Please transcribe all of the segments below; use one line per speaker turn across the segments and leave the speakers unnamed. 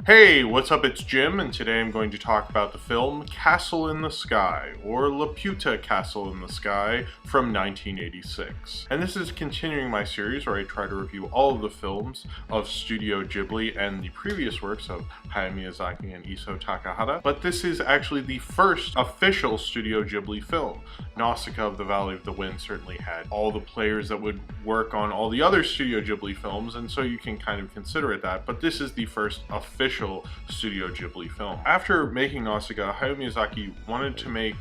Hey, what's up? It's Jim, and today I'm going to talk about the film Castle in the Sky, or Laputa Castle in the Sky, from 1986. And this is continuing my series where I try to review all of the films of Studio Ghibli and the previous works of Hayao Miyazaki and Isao Takahata. But this is actually the first official Studio Ghibli film. Nausicaa of the Valley of the Wind certainly had all the players that would work on all the other Studio Ghibli films, and so you can kind of consider it that, but this is the first official Studio Ghibli film. After making Nausicaa, Hayao Miyazaki wanted to make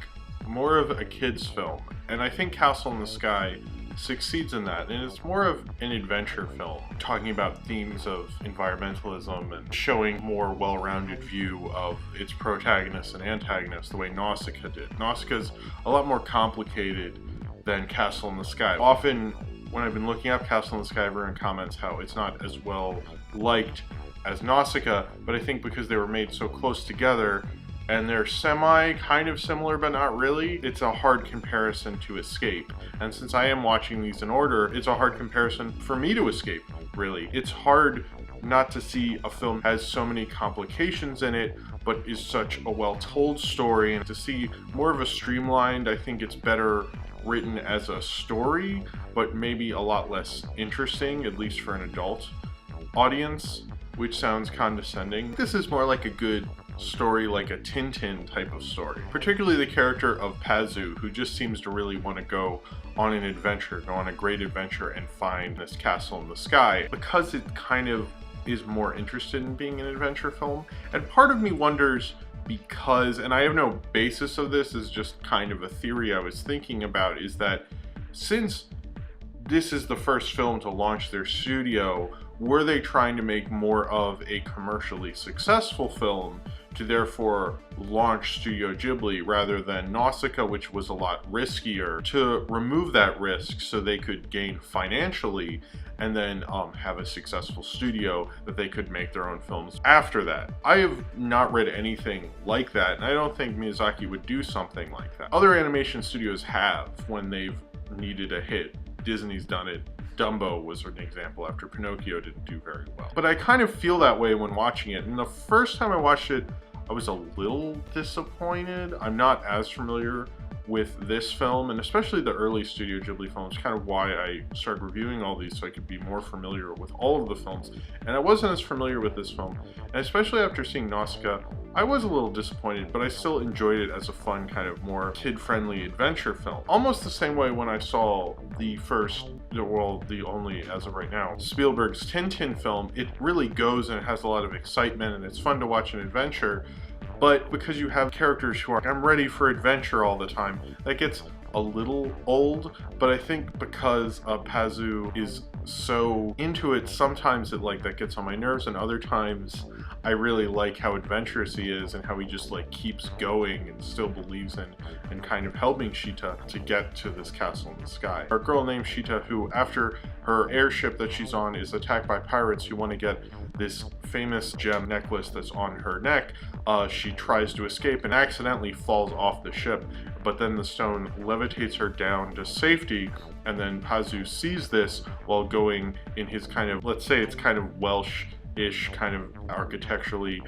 more of a kid's film, and I think Castle in the Sky succeeds in that, and it's more of an adventure film, talking about themes of environmentalism and showing more well-rounded view of its protagonists and antagonists the way Nausicaa did. Nausicaa's a lot more complicated than Castle in the Sky. Often when I've been looking up Castle in the Sky, everyone comments how it's not as well liked as Nausicaa, but I think because they were made so close together and they're kind of similar but not really, it's a hard comparison to escape. And since I am watching these in order, it's a hard comparison for me to escape, really. It's hard not to see a film has so many complications in it, but is such a well-told story, and to see more of a streamlined, I think it's better written as a story, but maybe a lot less interesting, at least for an adult audience, which sounds condescending. This is more like a good story, like a Tintin type of story. Particularly the character of Pazu, who just seems to really want to go on an adventure, go on a great adventure and find this castle in the sky, because it kind of is more interested in being an adventure film. And part of me wonders, because, and I have no basis of this, is just kind of a theory I was thinking about, is that since this is the first film to launch their studio, were they trying to make more of a commercially successful film to therefore launch Studio Ghibli rather than Nausicaa, which was a lot riskier, to remove that risk so they could gain financially and then have a successful studio that they could make their own films after that? I have not read anything like that, and I don't think Miyazaki would do something like that. Other animation studios have when they've needed a hit. Disney's done it. Dumbo was an example after Pinocchio didn't do very well. But I kind of feel that way when watching it, and the first time I watched it, I was a little disappointed. I'm not as familiar with this film, and especially the early Studio Ghibli films, kind of why I started reviewing all these, so I could be more familiar with all of the films. And I wasn't as familiar with this film, and especially after seeing Nausicaa, I was a little disappointed, but I still enjoyed it as a fun, kind of more kid-friendly adventure film. Almost the same way when I saw the first, well, the only, as of right now, Spielberg's Tintin film. It really goes and it has a lot of excitement, and it's fun to watch an adventure. But because you have characters who are, I'm ready for adventure all the time, that gets a little old. But I think because Pazu is so into it, sometimes that gets on my nerves, and other times I really like how adventurous he is and how he just keeps going and still believes in and kind of helping Shita to get to this castle in the sky. Our girl named Shita, who after her airship that she's on is attacked by pirates who want to get this famous gem necklace that's on her neck, she tries to escape and accidentally falls off the ship, but then the stone levitates her down to safety, and then Pazu sees this while going in his kind of, let's say it's kind of Welsh-ish kind of architecturally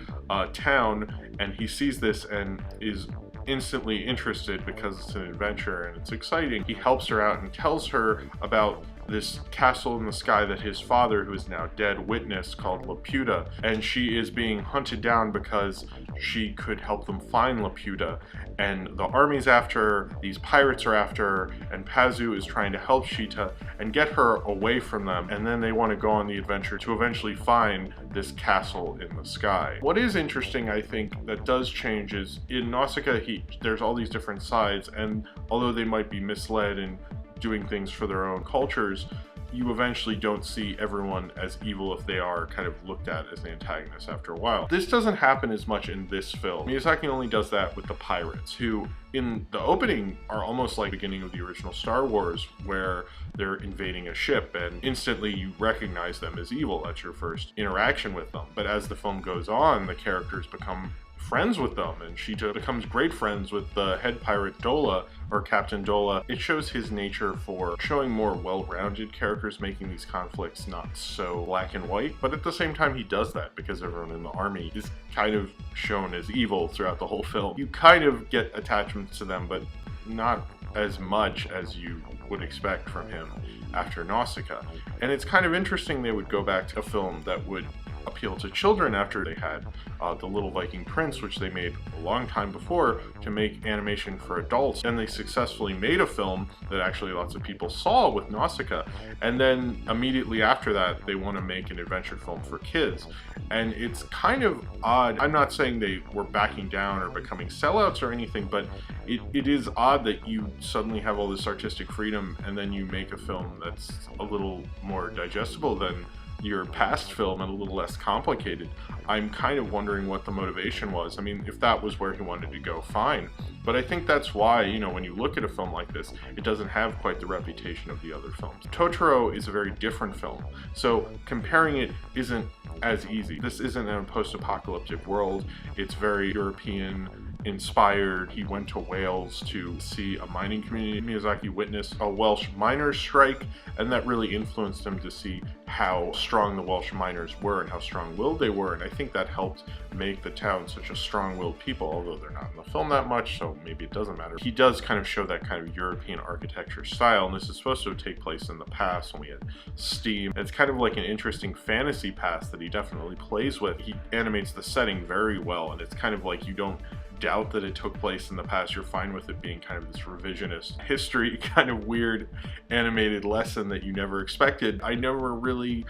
town, and he sees this and is instantly interested because it's an adventure and it's exciting. He helps her out and tells her about this castle in the sky that his father, who is now dead, witnessed, called Laputa, and she is being hunted down because she could help them find Laputa, and the army's after her, these pirates are after her, and Pazu is trying to help Shita and get her away from them, and then they want to go on the adventure to eventually find this castle in the sky. What is interesting, I think, that does change is in Nausicaa, there's all these different sides, and although they might be misled and doing things for their own cultures, you eventually don't see everyone as evil if they are kind of looked at as the antagonists after a while. This doesn't happen as much in this film. Miyazaki only does that with the pirates, who in the opening are almost like the beginning of the original Star Wars, where they're invading a ship and instantly you recognize them as evil. That's your first interaction with them. But as the film goes on, the characters become friends with them, and she becomes great friends with the head pirate Dola, or Captain Dola. It shows his nature for showing more well-rounded characters, making these conflicts not so black and white, but at the same time he does that because everyone in the army is kind of shown as evil throughout the whole film. You kind of get attachments to them, but not as much as you would expect from him after Nausicaa. And it's kind of interesting they would go back to a film that would appeal to children after they had The Little Viking Prince, which they made a long time before, to make animation for adults. And they successfully made a film that actually lots of people saw with Nausicaa. And then immediately after that, they want to make an adventure film for kids. And it's kind of odd. I'm not saying they were backing down or becoming sellouts or anything, but it is odd that you suddenly have all this artistic freedom and then you make a film that's a little more digestible than your past film and a little less complicated. I'm kind of wondering what the motivation was. I mean, if that was where he wanted to go, fine. But I think that's why, you know, when you look at a film like this, it doesn't have quite the reputation of the other films. Totoro is a very different film, so comparing it isn't as easy. This isn't a post-apocalyptic world. It's very European inspired. He went to Wales to see a mining community. Miyazaki witnessed a Welsh miners' strike, and that really influenced him to see how strong the Welsh miners were and how strong-willed they were, and I think that helped make the town such a strong-willed people, although they're not in the film that much, so maybe it doesn't matter. He does kind of show that kind of European architecture style, and this is supposed to take place in the past when we had steam. It's kind of like an interesting fantasy past that he definitely plays with. He animates the setting very well, and it's kind of like you don't doubt that it took place in the past. You're fine with it being kind of this revisionist history, kind of weird animated lesson that you never expected. I never really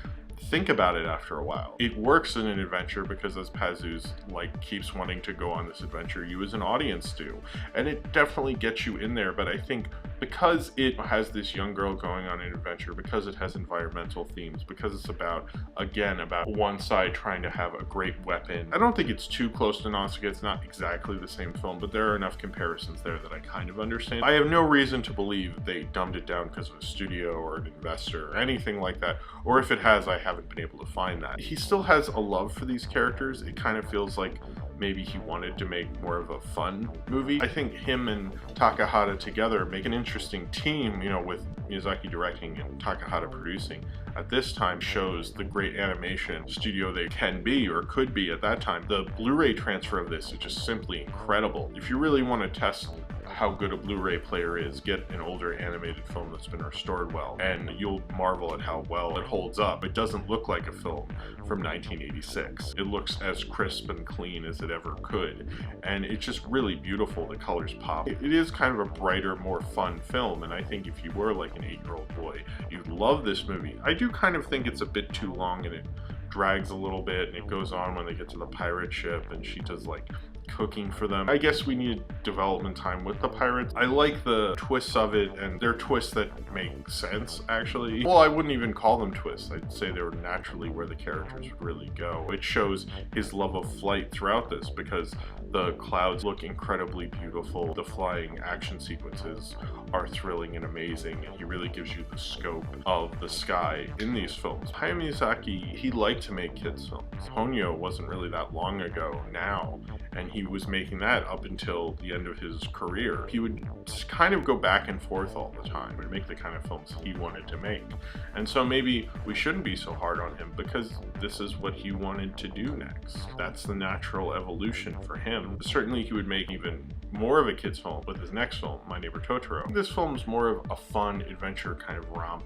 think about it after a while. It works in an adventure because as Pazu's like keeps wanting to go on this adventure, you as an audience do, and it definitely gets you in there. But I think because it has this young girl going on an adventure, because it has environmental themes, because it's about, again, about one side trying to have a great weapon, I don't think it's too close to Nausicaa. It's not exactly the same film, but there are enough comparisons there that I kind of understand. I have no reason to believe they dumbed it down because of a studio or an investor or anything like that, or if it has, I haven't been able to find that. He still has a love for these characters. It kind of feels like maybe he wanted to make more of a fun movie. I think him and Takahata together make an interesting team, you know, with Miyazaki directing and Takahata producing. At this time shows the great animation studio they can be or could be at that time. The Blu-ray transfer of this is just simply incredible. If you really want to test how good a Blu-ray player is, get an older animated film that's been restored well, and you'll marvel at how well it holds up. It doesn't look like a film from 1986. It looks as crisp and clean as it ever could, and it's just really beautiful. The colors pop. It is kind of a brighter, more fun film, and I think if you were like an 8-year-old boy, you'd love this movie. I do kind of think it's a bit too long, and it drags a little bit, and it goes on when they get to the pirate ship, and she does like cooking for them. I guess we need development time with the pirates. I like the twists of it, and they're twists that make sense, actually. Well, I wouldn't even call them twists. I'd say they were naturally where the characters would really go. It shows his love of flight throughout this, because the clouds look incredibly beautiful. The flying action sequences are thrilling and amazing, and he really gives you the scope of the sky in these films. Hayao Miyazaki, he liked to make kids films. Ponyo wasn't really that long ago now, and he was making that up until the end of his career. He would just kind of go back and forth all the time and make the kind of films he wanted to make. And so maybe we shouldn't be so hard on him, because this is what he wanted to do next. That's the natural evolution for him. Certainly he would make even more of a kid's film with his next film, My Neighbor Totoro. This film's more of a fun adventure kind of romp.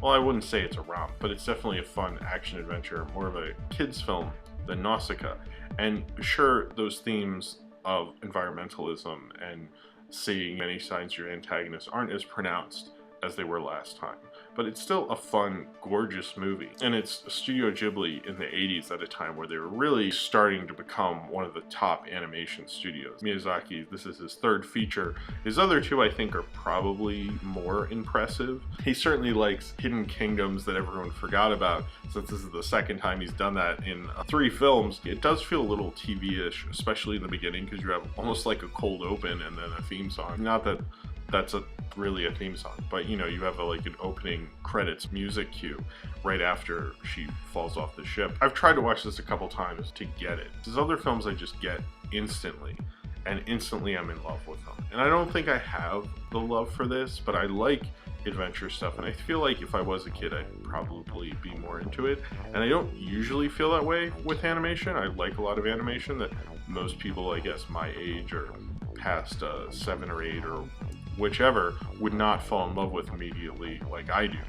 Well, I wouldn't say it's a romp, but it's definitely a fun action adventure, more of a kid's film than Nausicaa. And sure, those themes of environmentalism and seeing many signs of your antagonist aren't as pronounced as they were last time, but it's still a fun, gorgeous movie. And it's Studio Ghibli in the 80s at a time where they were really starting to become one of the top animation studios. Miyazaki, this is his third feature. His other two, I think, are probably more impressive. He certainly likes Hidden Kingdoms that everyone forgot about, since this is the second time he's done that in 3 films. It does feel a little TV-ish, especially in the beginning, because you have almost like a cold open and then a theme song. Not that that's really a theme song. But you know, you have like an opening credits music cue right after she falls off the ship. I've tried to watch this a couple times to get it. There's other films I just get instantly, and instantly I'm in love with them. And I don't think I have the love for this, but I like adventure stuff, and I feel like if I was a kid I'd probably be more into it. And I don't usually feel that way with animation. I like a lot of animation that most people, I guess my age or past 7 or 8 or whichever, would not fall in love with immediately like I do.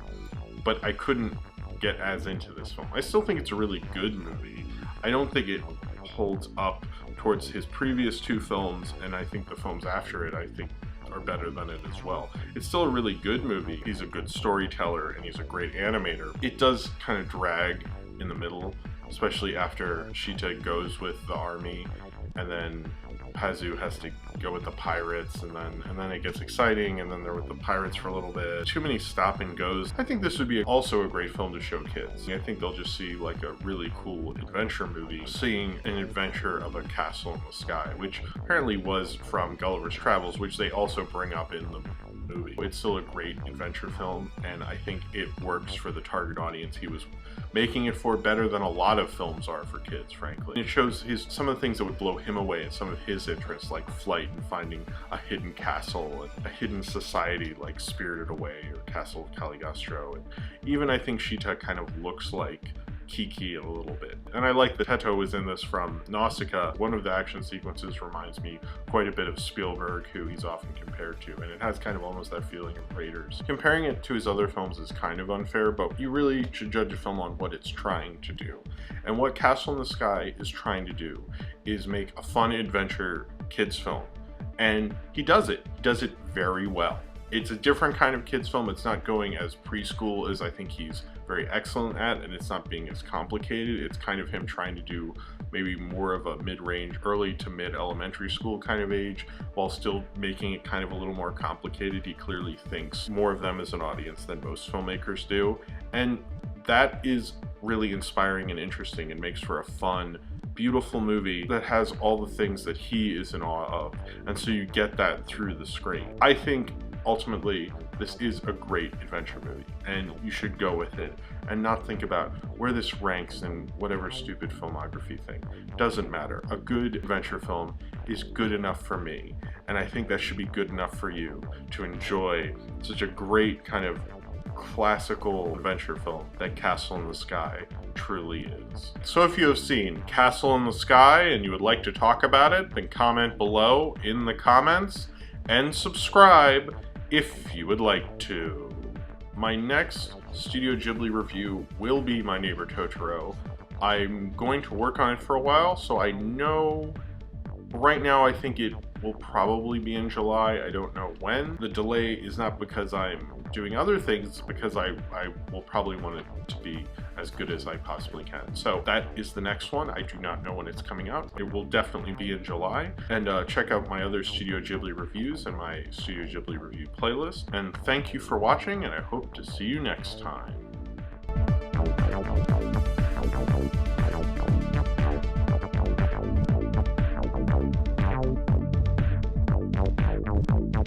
But I couldn't get as into this film. I still think it's a really good movie. I don't think it holds up towards his previous 2 films, and I think the films after it, I think, are better than it as well. It's still a really good movie. He's a good storyteller and he's a great animator. It does kind of drag in the middle, especially after Sheeta goes with the army, and then Pazu has to go with the pirates, and then it gets exciting, and then they're with the pirates for a little bit. Too many stop and goes. I think this would be also a great film to show kids. I think they'll just see like a really cool adventure movie, seeing an adventure of a castle in the sky, which apparently was from Gulliver's Travels, which they also bring up in the movie. It's still a great adventure film, and I think it works for the target audience he was making it for better than a lot of films are for kids, frankly. It shows some of the things that would blow him away and some of his interests, like flight and finding a hidden castle and a hidden society like Spirited Away or Castle of Caligostro. And even I think Sheeta kind of looks like Kiki a little bit. And I like that Teto is in this from Nausicaa. One of the action sequences reminds me quite a bit of Spielberg, who he's often compared to, and it has kind of almost that feeling of Raiders. Comparing it to his other films is kind of unfair, but you really should judge a film on what it's trying to do. And what Castle in the Sky is trying to do is make a fun adventure kids film. And he does it. He does it very well. It's a different kind of kids film. It's not going as preschool as I think he's very excellent at, and it's not being as complicated. It's kind of him trying to do maybe more of a mid-range, early to mid-elementary school kind of age, while still making it kind of a little more complicated. He clearly thinks more of them as an audience than most filmmakers do, and that is really inspiring and interesting and makes for a fun, beautiful movie that has all the things that he is in awe of, and so you get that through the screen. I think ultimately this is a great adventure movie, and you should go with it and not think about where this ranks in whatever stupid filmography thing. Doesn't matter. A good adventure film is good enough for me, and I think that should be good enough for you to enjoy such a great kind of classical adventure film that Castle in the Sky truly is. So if you have seen Castle in the Sky and you would like to talk about it, then comment below in the comments and subscribe if you would like to. My next Studio Ghibli review will be My Neighbor Totoro. I'm going to work on it for a while, so I know right now I think it will probably be in July. I don't know when. The delay is not because I'm doing other things, because I will probably want it to be as good as I possibly can. So that is the next one. I do not know when it's coming out. It will definitely be in July. And check out my other Studio Ghibli reviews and my Studio Ghibli review playlist. And thank you for watching, and I hope to see you next time.